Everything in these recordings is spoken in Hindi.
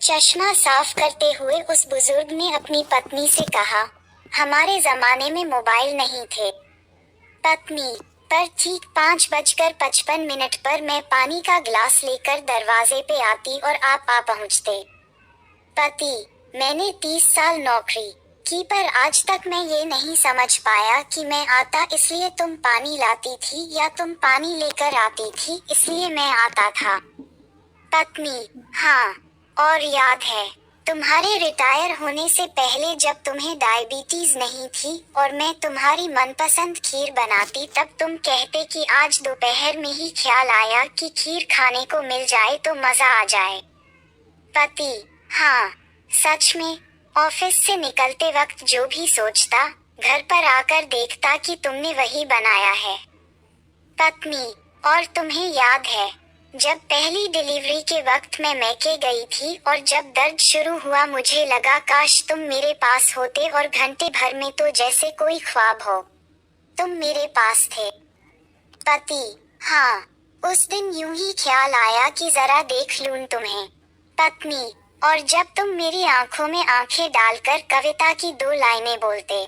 चश्मा साफ करते हुए उस बुजुर्ग ने अपनी पत्नी से कहा, हमारे जमाने में मोबाइल नहीं थे। पत्नी, पर ठीक 5:55 पर मैं पानी का गिलास लेकर दरवाजे पे आती और आप आ पहुंचते। पति, मैंने 30 साल नौकरी की पर आज तक मैं ये नहीं समझ पाया कि मैं आता इसलिए तुम पानी लाती थी या तुम पानी लेकर आती थी इसलिए मैं आता था। पत्नी, हाँ, और याद है तुम्हारे रिटायर होने से पहले जब तुम्हें डायबिटीज नहीं थी और मैं तुम्हारी मनपसंद खीर बनाती तब तुम कहते कि आज दोपहर में ही ख्याल आया कि खीर खाने को मिल जाए तो मजा आ जाए। पति, हाँ, सच में, ऑफिस से निकलते वक्त जो भी सोचता, घर पर आकर देखता कि तुमने वही बनाया है। पत्नी, और तुम्हें याद है जब पहली डिलीवरी के वक्त मैं मैके गई थी और जब दर्द शुरू हुआ मुझे लगा काश तुम मेरे पास होते और घंटे भर में तो जैसे कोई ख्वाब हो तुम मेरे पास थे। पति, हाँ, उस दिन यूं ही ख्याल आया कि जरा देख लूं तुम्हें। पत्नी, और जब तुम मेरी आंखों में आंखें डालकर कविता की 2 लाइनें बोलते।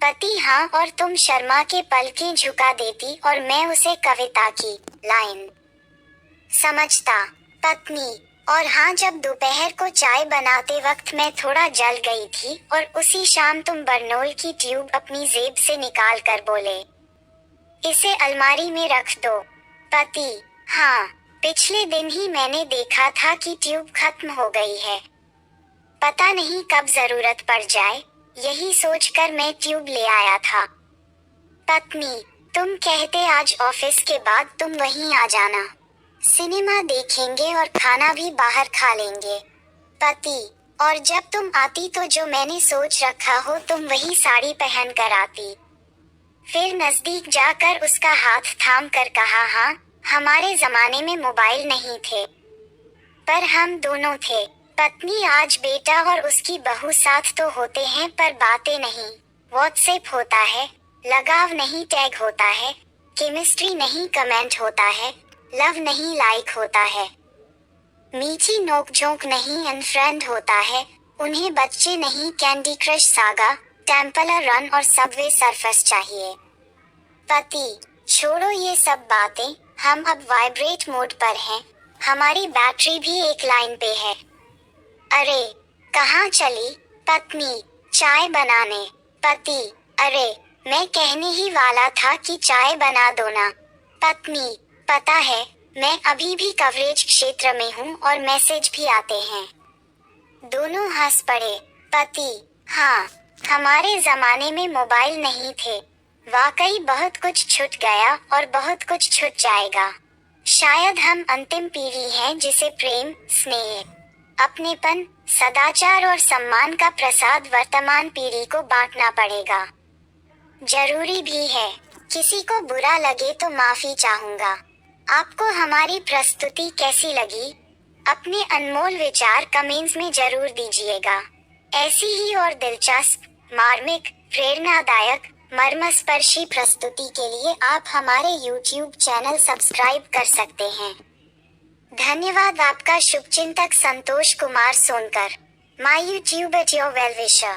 पति, हाँ, और तुम शर्मा के पलकें झुका देती और मैं उसे कविता की लाइन समझता। पत्नी, और हाँ, जब दोपहर को चाय बनाते वक्त मैं थोड़ा जल गई थी और उसी शाम तुम बर्नोल की ट्यूब अपनी जेब से निकाल कर बोले, इसे अलमारी में रख दो। पति, हाँ, पिछले दिन ही मैंने देखा था कि ट्यूब खत्म हो गई है, पता नहीं कब जरूरत पड़ जाए, यही सोचकर मैं ट्यूब ले आया था। पत्नी, तुम कहते आज ऑफिस के बाद तुम वहीं आ जाना, सिनेमा देखेंगे और खाना भी बाहर खा लेंगे। पति, और जब तुम आती तो जो मैंने सोच रखा हो तुम वही साड़ी पहन कर आती। फिर नजदीक जाकर उसका हाथ थाम कर कहा, हाँ, हमारे जमाने में मोबाइल नहीं थे पर हम दोनों थे। पत्नी, आज बेटा और उसकी बहू साथ तो होते हैं पर बातें नहीं, व्हाट्सएप होता है, लगाव नहीं टैग होता है, केमिस्ट्री नहीं कमेंट होता है, लव नहीं लाइक होता है, मीठी नोक-झोंक नहीं अनफ्रेंड होता है, उन्हें बच्चे नहीं candy crush saga, temple run और सबवे सरफेस चाहिए। पति, छोड़ो ये सब बातें, हम अब वाइब्रेट मोड पर हैं, हमारी बैटरी भी एक लाइन पे है। अरे, कहाँ चली? पत्नी, चाय बनाने। पति, अरे, मैं कहने ही वाला था कि चाय बना दो ना। पत्नी, पता है, मैं अभी भी कवरेज क्षेत्र में हूँ और मैसेज भी आते हैं। दोनों हंस पड़े। पति, हाँ, हमारे जमाने में मोबाइल नहीं थे, वाकई बहुत कुछ छूट गया और बहुत कुछ छूट जाएगा। शायद हम अंतिम पीढ़ी हैं जिसे प्रेम, स्नेह, अपनेपन, सदाचार और सम्मान का प्रसाद वर्तमान पीढ़ी को बांटना पड़ेगा। जरूरी भी है। किसी को बुरा लगे तो माफी चाहूंगा। आपको हमारी प्रस्तुति कैसी लगी? अपने अनमोल विचार कमेंट्स में जरूर दीजिएगा। ऐसी ही और दिलचस्प, मार्मिक, प्रेरणादायक, मर्मस्पर्शी प्रस्तुति के लिए आप हमारे YouTube चैनल सब्सक्राइब कर सकते हैं। धन्यवाद। आपका शुभचिंतक Santosh Kumar Sonkar. My YouTube at your well wisher।